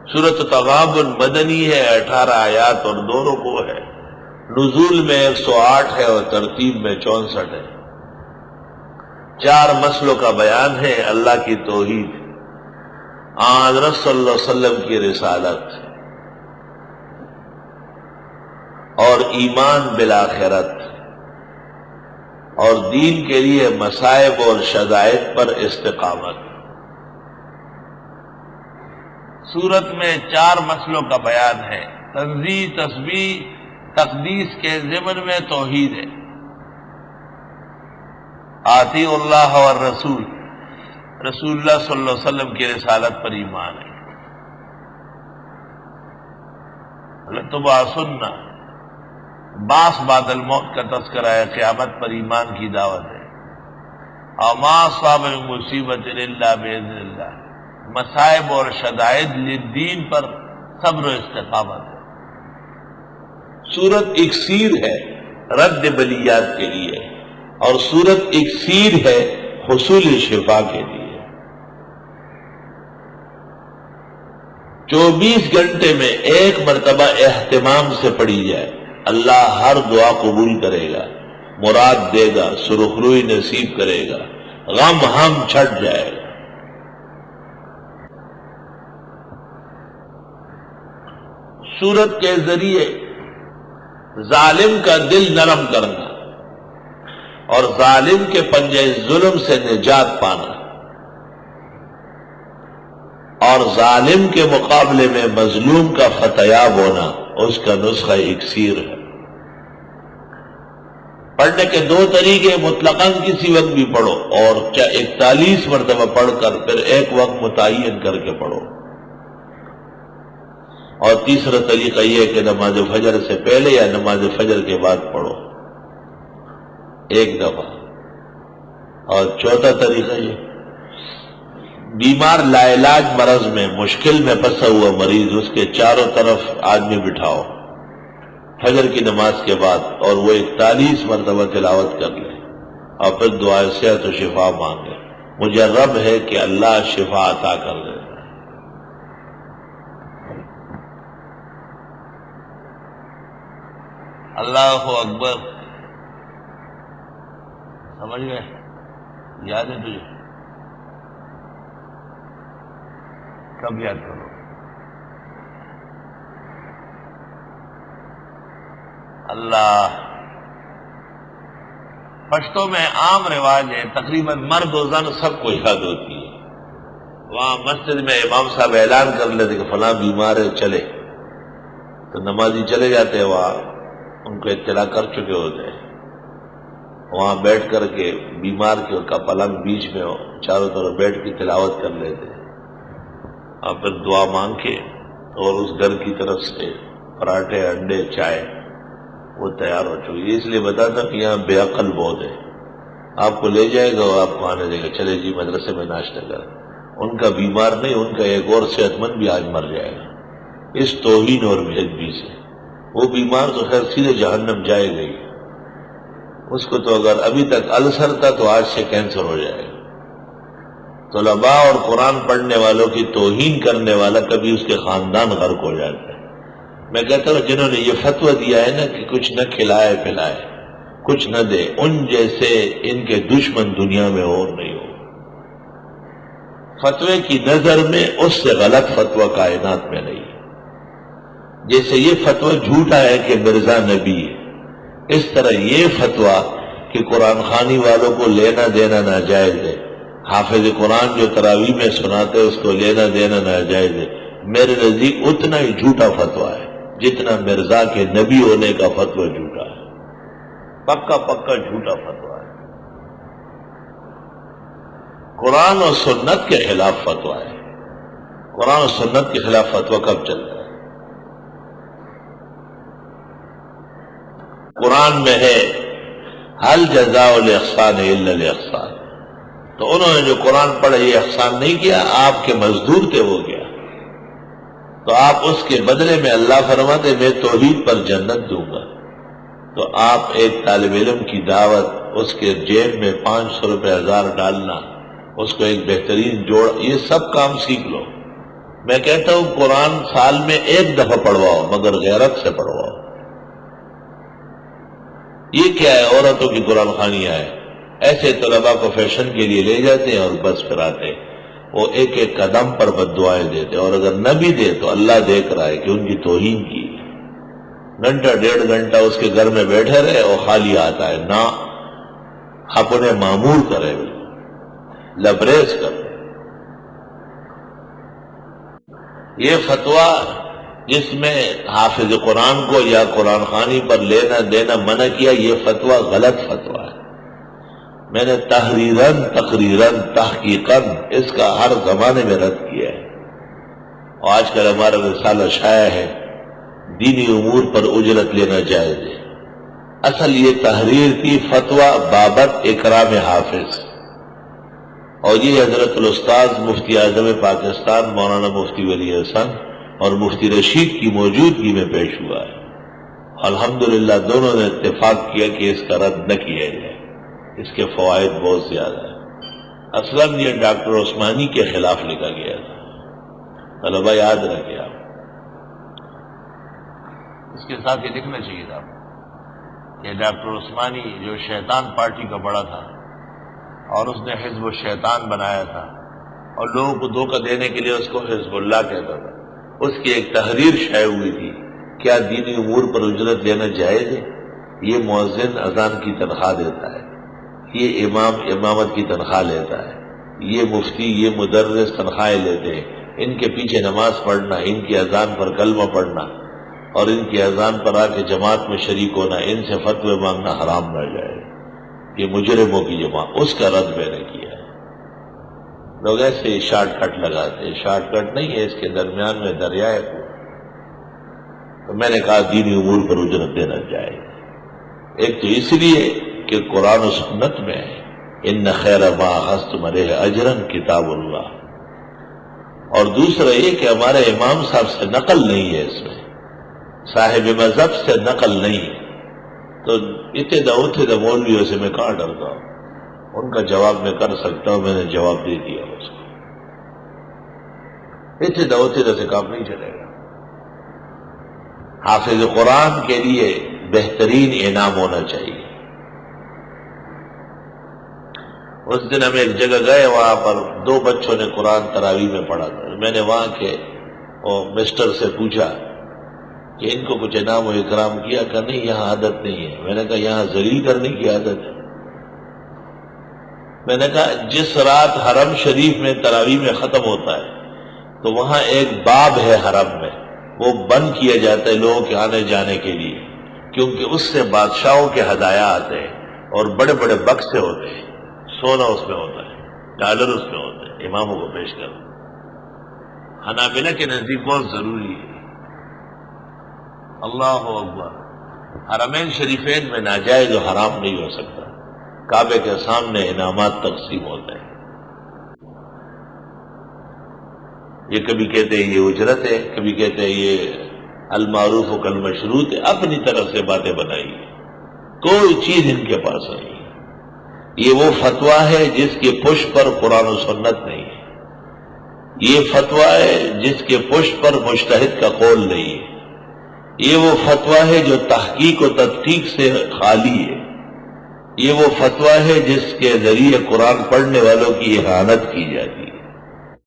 سورۃ تغابن مدنی ہے، 18 آیات اور 2 رکوع ہے، نزول میں 108 ہے اور ترتیب میں 64 ہے۔ 4 مسئلوں کا بیان ہے: اللہ کی توحید، حضرت صلی اللہ علیہ وسلم کی رسالت، اور ایمان بالآخرت، اور دین کے لیے مصائب اور شدائد پر استقامت۔ سورت میں 4 مسئلوں کا بیان ہے۔ تنزیہ، تسبیح، تقدیس کے ضمن میں توحید ہے۔ اطیعوا اللہ والرسول، رسول اللہ صلی اللہ علیہ وسلم کی رسالت پر ایمان ہے۔ لتبعثن، بعث بعد الموت کا تذکرہ ہے، قیامت پر ایمان کی دعوت ہے۔ اور ما اصاب من مصیبت الا باذن اللہ، مصائب اور شدائد دین پر صبر و استقامت ہے۔ سورت اکسیر ہے رد بلیات کے لیے، اور سورت اکسیر ہے حصول شفا کے لیے۔ 24 گھنٹے میں 1 مرتبہ اہتمام سے پڑھی جائے، اللہ ہر دعا قبول کرے گا، مراد دے گا، سرخروئی نصیب کرے گا، غم ہم چھٹ جائے گا۔ سورت کے ذریعے ظالم کا دل نرم کرنا اور ظالم کے پنجے ظلم سے نجات پانا، اور ظالم کے مقابلے میں مظلوم کا فتح یاب ہونا، اس کا نسخہ اکسیر ہے۔ پڑھنے کے 2 طریقے: مطلقاً کسی وقت بھی پڑھو، اور 41 مرتبہ پڑھ کر پھر ایک وقت متعین کر کے پڑھو، اور تیسرا طریقہ یہ کہ نماز فجر سے پہلے یا نماز فجر کے بعد پڑھو 1 دفعہ، اور چوتھا طریقہ یہ: بیمار لاعلاج مرض میں، مشکل میں پھنسا ہوا مریض، اس کے چاروں طرف آدمی بٹھاؤ فجر کی نماز کے بعد، اور وہ 41 مرتبہ تلاوت کر لے، اور پھر دعائے صحت و شفا مانگے۔ مجرب ہے کہ اللہ شفا عطا کر دے۔ اللہ اکبر، سمجھ گئے؟ یاد ہے تجھے؟ کب یاد کرو؟ اللہ، پشتوں میں عام رواج ہے، تقریباً مرد و زن سب کو یاد ہوتی ہے۔ وہاں مسجد میں امام صاحب اعلان کر لیتے کہ فلاں بیمار ہے، چلے، تو نمازی چلے جاتے ہیں، وہاں ان کو اطلاع کر چکے ہوتے ہیں، وہاں بیٹھ کر کے بیمار کے کا پلنگ بیچ میں ہو، چاروں طرف بیٹھ کے تلاوت کر لیتے ہیں، اور پھر دعا مانگ کے، اور اس گھر کی طرف سے پراٹھے، انڈے، چائے وہ تیار ہو چکی۔ اس لیے بتاتا کہ یہاں بے عقل بہت ہے، آپ کو لے جائے گا اور آپ کو آنے دے گا، چلے جی مدرسے میں ناشتہ کریں۔ ان کا بیمار نہیں، ان کا ایک اور صحت مند بھی آج مر جائے گا اس توہین اور بے ادبی سے۔ وہ بیمار تو خیر سیدھے جہنم جائے گا ہی، اس کو تو اگر ابھی تک السر تھا تو آج سے کینسر ہو جائے گا۔ طلباء اور قرآن پڑھنے والوں کی توہین کرنے والا کبھی اس کے خاندان غرق ہو جاتا ہے۔ میں کہتا ہوں جنہوں نے یہ فتویٰ دیا ہے نا کہ کچھ نہ کھلائے پلائے، کچھ نہ دے، ان جیسے ان کے دشمن دنیا میں اور نہیں ہو۔ فتوے کی نظر میں اس سے غلط فتویٰ کائنات میں نہیں ہے۔ جیسے یہ فتویٰ جھوٹا ہے کہ مرزا نبی ہے، اس طرح یہ فتویٰ کہ قرآن خوانی والوں کو لینا دینا ناجائز ہے، حافظ قرآن جو تراویح میں سناتے اس کو لینا دینا ناجائز ہے، میرے نزدیک اتنا ہی جھوٹا فتویٰ ہے جتنا مرزا کے نبی ہونے کا فتویٰ جھوٹا ہے، پکا جھوٹا فتویٰ ہے۔ قرآن اور سنت کے خلاف فتویٰ ہے۔ قرآن اور سنت کے خلاف فتویٰ کب چلتا ہے؟ قرآن میں ہے ہل جزاء الاحسان الا الاحسان، تو انہوں نے جو قرآن پڑھا یہ احسان نہیں کیا، آپ کے مزدور تھے وہ کیا، تو آپ اس کے بدلے میں اللہ فرماتے میں توحید پر جنت دوں گا۔ تو آپ ایک طالب علم کی دعوت، اس کے جیب میں 500 روپے 1000 ڈالنا، اس کو ایک بہترین جوڑ، یہ سب کام سیکھ لو۔ میں کہتا ہوں قرآن سال میں ایک دفعہ پڑھواؤ مگر غیرت سے پڑھواؤ. یہ کیا ہے عورتوں کی قرآن خوانیاں ہے. ایسے طلباء کو فیشن کے لیے لے جاتے ہیں اور بس پھر آتے ہیں. وہ ایک ایک قدم پر بد دعائیں دیتے، اور اگر نہ بھی دے تو اللہ دیکھ رہا ہے کہ ان کی توہین کی. گھنٹہ ڈیڑھ گھنٹہ اس کے گھر میں بیٹھے رہے اور خالی آتا ہے نہ اپنے معمور کرے، لبریز کرے. یہ فتویٰ جس میں حافظ قرآن کو یا قرآن خوانی پر لینا دینا منع کیا، یہ فتویٰ غلط فتویٰ ہے. میں نے تحریراً تقریراً تحقیقاً اس کا ہر زمانے میں رد کیا ہے. اور آج کل ہمارا رسالہ شائع ہے دینی امور پر اجرت لینا جائز ہے. اصل یہ تحریر تھی فتویٰ بابت اکرام حافظ، اور یہ حضرت الاستاذ مفتی اعظم پاکستان مولانا مفتی ولی حسن اور مفتی رشید کی موجودگی میں پیش ہوا ہے. الحمدللہ دونوں نے اتفاق کیا کہ اس کا رد نہ کیا جائے، اس کے فوائد بہت زیادہ ہیں. اصلاً یہ ڈاکٹر عثمانی کے خلاف لکھا گیا تھا، طلبہ یاد رکھے آپ. اس کے ساتھ یہ لکھنا چاہیے تھا کہ ڈاکٹر عثمانی جو شیطان پارٹی کا بڑا تھا اور اس نے حزب الشیطان بنایا تھا اور لوگوں کو دھوکہ دینے کے لیے اس کو حزب اللہ کہتا تھا. اس کی ایک تحریر شائع ہوئی تھی، کیا دینی امور پر اجرت لینا جائز ہے؟ یہ مؤذن اذان کی تنخواہ دیتا ہے، یہ امام امامت کی تنخواہ لیتا ہے، یہ مفتی یہ مدرس تنخواہیں لیتے ہیں. ان کے پیچھے نماز پڑھنا، ان کی اذان پر کلمہ پڑھنا اور ان کی اذان پر آ کے جماعت میں شریک ہونا، ان سے فتوے مانگنا حرام نہ جائے. یہ مجرموں کی جماعت، اس کا رد میں نے کیا. لوگ ایسے شارٹ کٹ لگاتے ہیں، شارٹ کٹ نہیں ہے، اس کے درمیان میں دریا ہے. تو میں نے کہا دینی امور پر اجرت دینا چاہیے. ایک تو اس لیے کہ قرآن و سنت میں ہے ان خیر ما اخذتم علیہ اجرا کتاب اللہ، اور دوسرا یہ کہ ہمارے امام صاحب سے نقل نہیں ہے، اس میں صاحب مذہب سے نقل نہیں ہے. تو اتنے مولویوں سے میں کہاں ڈرتا ہوں، ان کا جواب میں کر سکتا ہوں، میں نے جواب دے دیا اس کو. اتنے سے کام نہیں چلے گا. حافظ قرآن کے لیے بہترین انعام ہونا چاہیے. اس دن ہم ایک جگہ گئے، وہاں پر 2 بچوں نے قرآن تراویح میں پڑھا تھا. میں نے وہاں کے مسٹر سے پوچھا کہ ان کو کچھ انعام و اکرام کیا؟ کہ نہیں یہاں عادت نہیں ہے. میں نے کہا یہاں ذلیل کرنے کی عادت ہے. میں نے کہا جس رات حرم شریف میں تراویح میں ختم ہوتا ہے تو وہاں ایک باب ہے حرم میں، وہ بند کیا جاتا ہے لوگوں کے آنے جانے کے لیے، کیونکہ اس سے بادشاہوں کے ہدایہ آتے ہیں اور بڑے بڑے بکسے ہوتے ہیں، سونا اس میں ہوتا ہے، ڈالر اس میں ہوتے ہیں، اماموں کو پیش کرنا. حنابلہ کے نزدیک بہت ضروری ہے. اللہ اکبر. حرمین شریفین میں ناجائز و حرام نہیں ہو سکتا. کعبے کے سامنے انعامات تقسیم ہوتے ہیں. یہ کبھی کہتے ہیں یہ اجرت ہے، کبھی کہتے ہیں یہ المعروف و کالمشروط ہے. اپنی طرف سے باتیں بنائی، کوئی چیز ان کے پاس نہیں. یہ وہ فتویٰ ہے جس کے پشت پر قرآن و سنت نہیں ہے. یہ فتویٰ ہے جس کے پشت پر مجتہد کا قول نہیں ہے. یہ وہ فتویٰ ہے جو تحقیق و تدقیق سے خالی ہے. یہ وہ فتویٰ ہے جس کے ذریعے قرآن پڑھنے والوں کی اہانت کی جاتی ہے.